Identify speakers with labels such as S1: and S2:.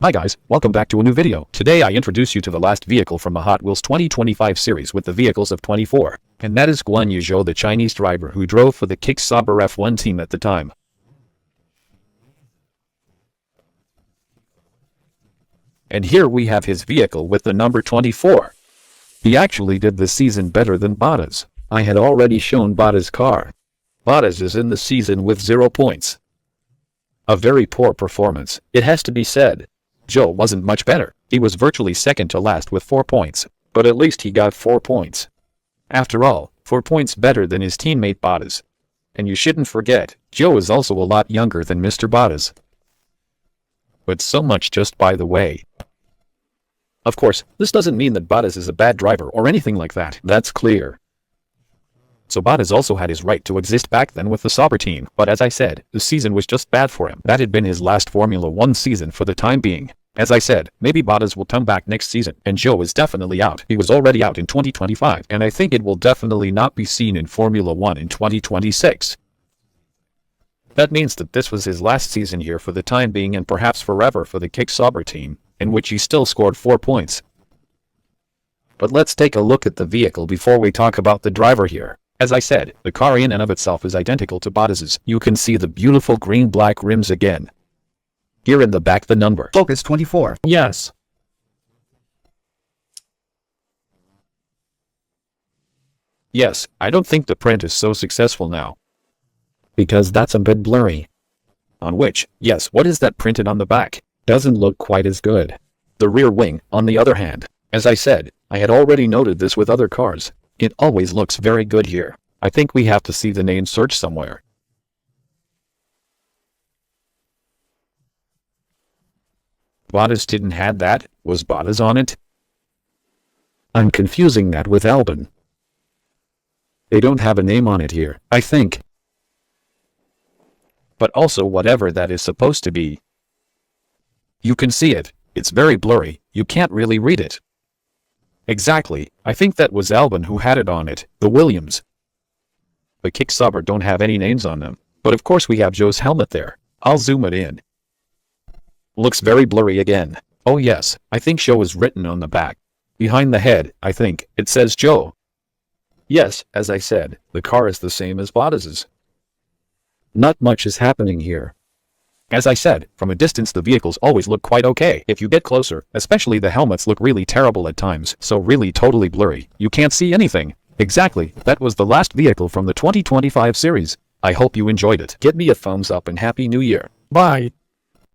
S1: Hi guys, welcome back to a new video. Today I introduce you to the last vehicle from the Hot Wheels 2025 series with the vehicles of 24. And that is Guanyu Zhou, the Chinese driver who drove for the Kick Sauber F1 team at the time. And here we have his vehicle with the number 24. He actually did this season better than Bottas. I had already shown Bottas' car. Bottas is in the season with 0 points. A very poor performance, it has to be said. Zhou wasn't much better. He was virtually second to last with 4 points, but at least he got 4 points. After all, 4 points better than his teammate Bottas. And you shouldn't forget, Zhou is also a lot younger than Mr. Bottas. But so much just by the way. Of course, this doesn't mean that Bottas is a bad driver or anything like that. That's clear. So Bottas also had his right to exist back then with the Sauber team, but as I said, the season was just bad for him. That had been his last Formula 1 season for the time being. As I said, maybe Bottas will come back next season, and Zhou is definitely out. He was already out in 2025, and I think it will definitely not be seen in Formula 1 in 2026. That means that this was his last season here for the time being and perhaps forever for the Kick Sauber team, in which he still scored 4 points. But let's take a look at the vehicle before we talk about the driver here. As I said, the car in and of itself is identical to Bottas's. You can see the beautiful green-black rims again. Here in the back the number.
S2: Focus 24.
S1: Yes. Yes, I don't think the print is so successful now. Because that's a bit blurry. On which, yes, what is that printed on the back? Doesn't look quite as good. The rear wing, on the other hand, as I said, I had already noted this with other cars. It always looks very good here. I think we have to see the name search somewhere. Bottas didn't have that. Was Bottas on it? I'm confusing that with Albon. They don't have a name on it here, I think. But also whatever that is supposed to be. You can see it. It's very blurry. You can't really read it. Exactly, I think that was Albon who had it on it, the Williams. The Kick Sauber don't have any names on them, but of course we have Zhou's helmet there. I'll zoom it in. Looks very blurry again. Oh yes, I think Zhou is written on the back. Behind the head, I think, it says Zhou. Yes, as I said, the car is the same as Bottas's. Not much is happening here. As I said, from a distance the vehicles always look quite okay. If you get closer, especially the helmets look really terrible at times, so really totally blurry. You can't see anything. Exactly, that was the last vehicle from the 2025 series. I hope you enjoyed it. Give me a thumbs up and Happy New Year. Bye.